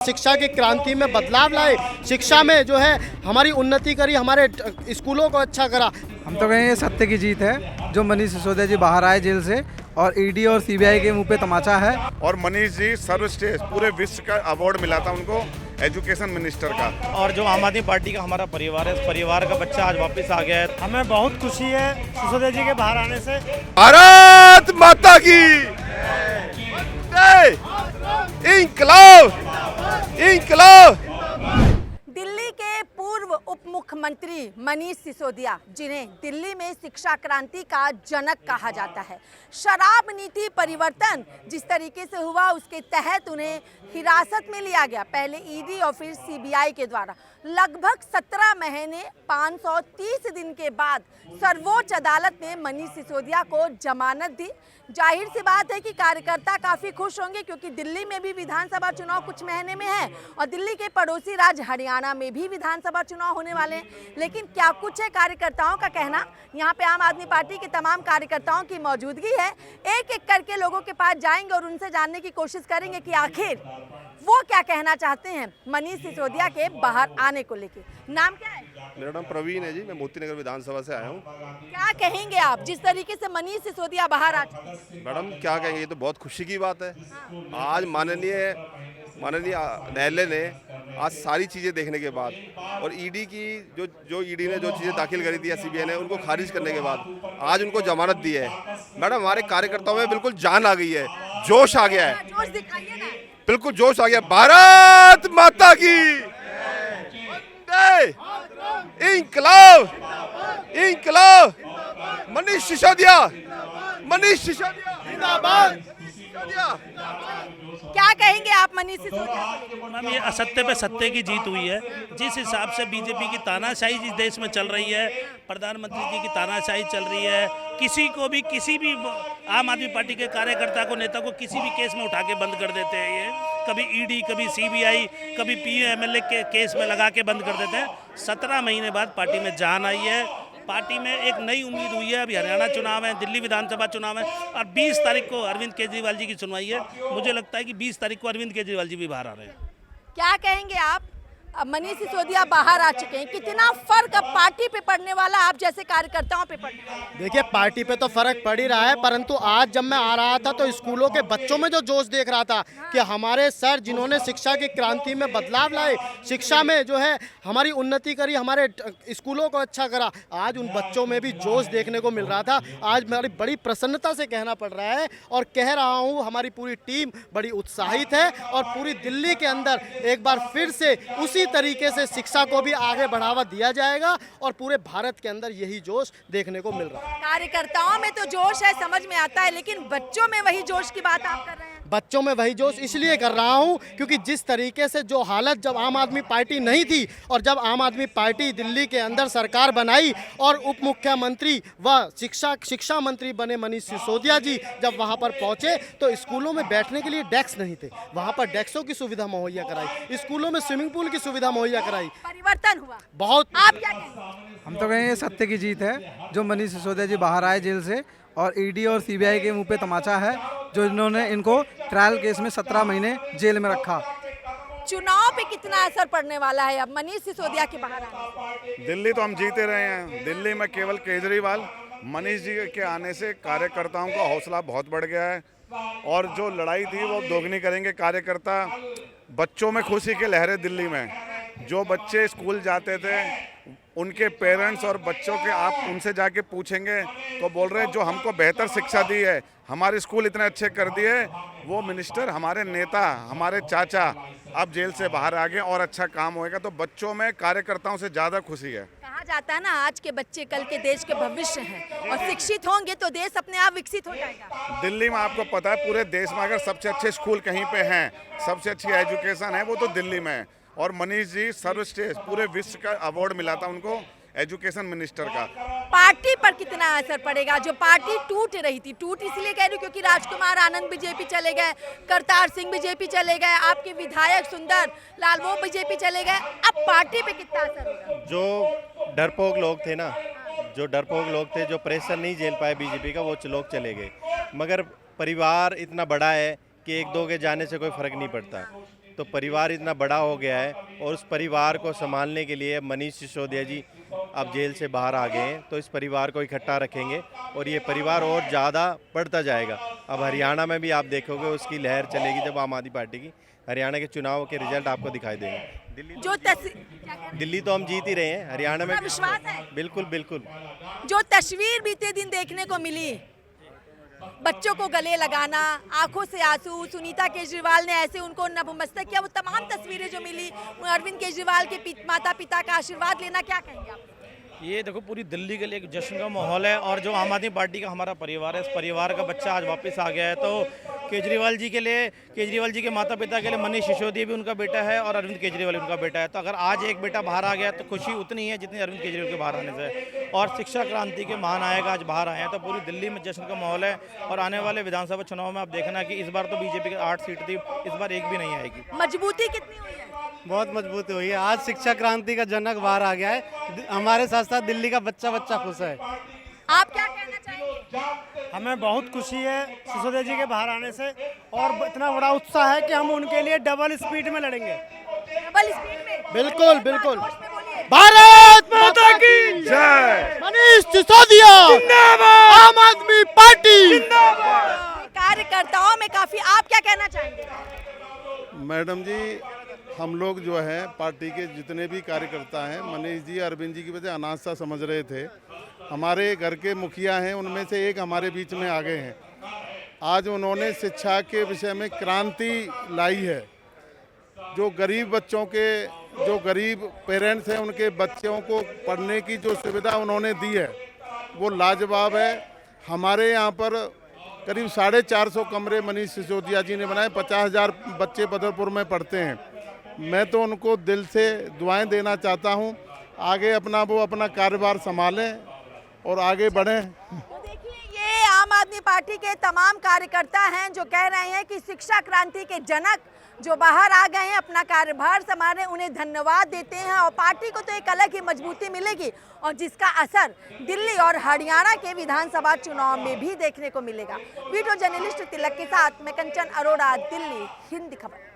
शिक्षा की क्रांति में बदलाव लाए, शिक्षा में जो है हमारी उन्नति करी, हमारे स्कूलों को अच्छा करा। हम तो कहें ये सत्य की जीत है जो मनीष सिसोदिया जी बाहर आए जेल से और ईडी और सीबीआई के मुंह पे तमाचा है। और मनीष जी सर्वश्रेष्ठ पूरे विश्व का अवार्ड मिला था उनको एजुकेशन मिनिस्टर का। और जो आम आदमी पार्टी का हमारा परिवार है, इस परिवार का बच्चा आज वापस आ गया है। हमें बहुत खुशी है सिसोदिया जी के बाहर आने से। भारत माता की जय, इंकलाब इंकलाब। दिल्ली के पूर्व उप मुख्यमंत्री मनीष सिसोदिया, जिन्हें दिल्ली में शिक्षा क्रांति का जनक कहा जाता है, शराब नीति परिवर्तन जिस तरीके से हुआ उसके तहत उन्हें हिरासत में लिया गया, पहले ईडी और फिर सीबीआई के द्वारा। लगभग 17 महीने 530 दिन के बाद सर्वोच्च अदालत ने मनीष सिसोदिया को जमानत दी। जाहिर सी बात है कि कार्यकर्ता काफ़ी खुश होंगे, क्योंकि दिल्ली में भी विधानसभा चुनाव कुछ महीने में है और दिल्ली के पड़ोसी राज्य हरियाणा में भी विधानसभा चुनाव होने वाले हैं। लेकिन क्या कुछ है कार्यकर्ताओं का कहना। यहाँ पे आम आदमी पार्टी के तमाम कार्यकर्ताओं की मौजूदगी है। एक एक करके लोगों के पास जाएंगे और उनसे जानने की कोशिश करेंगे कि आखिर वो क्या कहना चाहते हैं मनीष सिसोदिया के बाहर आने को लेके। नाम क्या है? मेरा नाम प्रवीण है जी, मैं मोती नगर विधानसभा से आया हूँ। क्या कहेंगे आप जिस तरीके से मनीष सिसोदिया बाहर आ चुके हैं? मैडम क्या कहेंगे, ये तो बहुत खुशी की बात है। आज माननीय न्यायालय ने आज सारी चीज़ें देखने के बाद और ईडी की जो ईडी ने जो चीज़ें दाखिल करी थी या सीबीआई ने उनको खारिज करने के बाद आज उनको जमानत दी है। मैडम हमारे कार्यकर्ताओं में बिल्कुल जान आ गई है, जोश आ गया है, जोश दिखाइए ना। बिल्कुल जोश आ गया। भारत माता की जय, इंकलाब इंकलाब। मनीष सिसोदिया जिंदाबाद। क्या कहेंगे आप मनीष सिसोदिया को? मैम ये असत्य पे सत्य की जीत हुई है। जिस हिसाब से बीजेपी की तानाशाही जिस देश में चल रही है, प्रधानमंत्री जी की तानाशाही चल रही है, किसी भी आम आदमी पार्टी के कार्यकर्ता को, नेता को किसी भी केस में उठा के बंद कर देते हैं। ये कभी ईडी, कभी सीबीआई, कभी पीएमएलए के केस में लगा के बंद कर देते हैं। 17 महीने बाद पार्टी में जान आई है, पार्टी में एक नई उम्मीद हुई है। अभी हरियाणा चुनाव है, दिल्ली विधानसभा चुनाव है और 20 तारीख को अरविंद केजरीवाल जी की सुनवाई है। मुझे लगता है कि 20 तारीख को अरविंद केजरीवाल जी भी बाहर आ रहे हैं। क्या कहेंगे आप? अब मनीष सिसोदिया बाहर आ चुके हैं, कितना फर्क अब पार्टी पे पड़ने वाला, आप जैसे कार्यकर्ताओं पे पड़ने वाला? देखिए पार्टी पे तो फर्क पड़ ही रहा है, परंतु आज जब मैं आ रहा था तो स्कूलों के बच्चों में जो जोश देख रहा था कि हमारे सर जिन्होंने शिक्षा की क्रांति में बदलाव लाए, शिक्षा में जो है हमारी उन्नति करी, हमारे स्कूलों को अच्छा करा, आज उन बच्चों में भी जोश देखने को मिल रहा था। आज मेरी बड़ी प्रसन्नता से कहना पड़ रहा है और कह रहा हूँ हमारी पूरी टीम बड़ी उत्साहित है और पूरी दिल्ली के अंदर एक बार फिर से उसी तरीके से शिक्षा को भी आगे बढ़ावा दिया जाएगा और पूरे भारत के अंदर यही जोश देखने को मिल रहा है। कार्यकर्ताओं में तो जोश है, समझ में आता है, लेकिन बच्चों में वही जोश की बात आप कर रहे हैं। बच्चों में वही जोश इसलिए कर रहा हूं क्योंकि जिस तरीके से जो हालत जब आम आदमी पार्टी नहीं थी और जब आम आदमी पार्टी दिल्ली के अंदर सरकार बनाई और उप मुख्यमंत्री व शिक्षा मंत्री बने मनीष सिसोदिया जी जब वहां पर पहुंचे तो स्कूलों में बैठने के लिए डेस्क नहीं थे, वहां पर डेस्कों की सुविधा मुहैया कराई, स्कूलों में स्विमिंग पूल की सुविधा मुहैया कराई, परिवर्तन हुआ बहुत। आप क्या कहेंगे? हम तो कहें ये सत्य की जीत है जो मनीष सिसोदिया जी बाहर आए जेल से और ईडी और सीबीआई के मुंह पे तमाचा है जो इन्होंने इनको ट्रायल केस में 17 महीने जेल में रखा। चुनाव पे कितना असर पड़ने वाला है अब मनीष सिसोदिया के बाहर आने से? दिल्ली तो हम जीते रहे हैं। दिल्ली में केवल केजरीवाल, मनीष जी के आने से कार्यकर्ताओं का हौसला बहुत बढ़ गया है और जो लड़ाई थी वो दोगुनी करेंगे कार्यकर्ता। बच्चों में खुशी की लहरें दिल्ली में, जो बच्चे स्कूल जाते थे उनके पेरेंट्स और बच्चों के आप उनसे जाके पूछेंगे तो बोल रहे हैं जो हमको बेहतर शिक्षा दी है, हमारे स्कूल इतने अच्छे कर दिए, वो मिनिस्टर, हमारे नेता, हमारे चाचा अब जेल से बाहर आ गए और अच्छा काम होएगा। तो बच्चों में कार्यकर्ताओं से ज़्यादा खुशी है। कहा जाता है ना, आज के बच्चे कल के देश के भविष्य हैं और शिक्षित होंगे तो देश अपने आप विकसित हो जाएगा। दिल्ली में आपको पता है पूरे देश में अगर सबसे अच्छे स्कूल कहीं पे हैं, सबसे अच्छी एजुकेशन है वो तो दिल्ली में है और मनीष जी सर्वश्रेष्ठ पूरे विश्व का अवार्ड मिला था उनको एजुकेशन मिनिस्टर का। पार्टी पर कितना असर पड़ेगा? जो पार्टी टूट रही थी, टूट इसलिए कह रही हूँ क्योंकि राजकुमार आनंद बीजेपी चले गए, करतार सिंह बीजेपी चले गए, आपके विधायक सुंदर लाल वो बीजेपी चले गए, अब पार्टी पे कितना असर होगा? जो डरपोक लोग थे ना, जो प्रेशर नहीं झेल पाए बीजेपी का, वो लोग चले गए। मगर परिवार इतना बड़ा है कि एक दो के जाने से कोई फर्क नहीं पड़ता। तो परिवार इतना बड़ा हो गया है और उस परिवार को संभालने के लिए मनीष सिसोदिया जी अब जेल से बाहर आ गए हैं, तो इस परिवार को इकट्ठा रखेंगे और ये परिवार और ज़्यादा बढ़ता जाएगा। अब हरियाणा में भी आप देखोगे उसकी लहर चलेगी जब आम आदमी पार्टी की हरियाणा के चुनाव के रिजल्ट आपको दिखाई देंगे। दिल्ली तो हम जीत ही रहे हैं, हरियाणा में विश्वास है? बिल्कुल बिल्कुल। जो तस्वीर बीते दिन देखने को मिली, बच्चों को गले लगाना, आंखों से आंसू, सुनीता केजरीवाल ने ऐसे उनको नतमस्तक किया, वो तमाम तस्वीरें जो मिली, अरविंद केजरीवाल के माता पिता का आशीर्वाद लेना, क्या कहेंगे आप? ये देखो पूरी दिल्ली के लिए एक जश्न का माहौल है और जो आम आदमी पार्टी का हमारा परिवार है, इस परिवार का बच्चा आज वापस आ गया है। तो केजरीवाल जी के लिए, केजरीवाल जी के माता पिता के लिए मनीष सिसोदिया भी उनका बेटा है और अरविंद केजरीवाल भी उनका बेटा है। तो अगर आज एक बेटा बाहर आ गया तो खुशी उतनी है जितनी अरविंद केजरीवाल के बाहर आने से है। और शिक्षा क्रांति के महानायक आज बाहर आए हैं, तो पूरी दिल्ली में जश्न का माहौल है। और आने वाले विधानसभा चुनाव में आप देखना कि इस बार तो बीजेपी की 8 सीट थी, इस बार एक भी नहीं आएगी। मजबूती कितनी हुई है? बहुत मजबूती हुई है। आज शिक्षा क्रांति का जनक बाहर आ गया है, हमारे साथ साथ दिल्ली का बच्चा खुश है। आप क्या कहना चाहेंगे? हमें बहुत खुशी है सिसोदिया जी के बाहर आने से और इतना बड़ा उत्साह है कि हम उनके लिए डबल स्पीड में लड़ेंगे। डबल स्पीड में? बिल्कुल बिल्कुल। जोश में बोलिए। भारत माता की जय। मनीष सिसोदिया जिंदाबाद, आम आदमी पार्टी जिंदाबाद। कार्यकर्ताओं में काफी, आप क्या कहना चाहेंगे? मैडम जी, हम लोग जो है पार्टी के जितने भी कार्यकर्ता हैं, मनीष जी अरविंद जी की वजह अनाज सा समझ रहे थे। हमारे घर के मुखिया हैं, उनमें से एक हमारे बीच में आ गए हैं। आज उन्होंने शिक्षा के विषय में क्रांति लाई है। जो गरीब बच्चों के, जो गरीब पेरेंट्स हैं, उनके बच्चों को पढ़ने की जो सुविधा उन्होंने दी है वो लाजवाब है। हमारे यहाँ पर करीब 450 कमरे मनीष सिसोदिया जी ने बनाए। 50,000 बच्चे बदरपुर में पढ़ते हैं। मैं तो उनको दिल से दुआएं देना चाहता हूं, आगे अपना कारोबार संभालें और आगे बढ़ें। तो देखिए, ये आम आदमी पार्टी के तमाम कार्यकर्ता हैं जो कह रहे हैं कि शिक्षा क्रांति के जनक जो बाहर आ गए हैं, अपना कार्यभार संभाले, उन्हें धन्यवाद देते हैं और पार्टी को तो एक अलग ही मजबूती मिलेगी और जिसका असर दिल्ली और हरियाणा के विधानसभा चुनाव में भी देखने को मिलेगा। वीडियो जर्नलिस्ट तिलक के साथ मैं कंचन अरोड़ा, दिल्ली, हिंद खबर।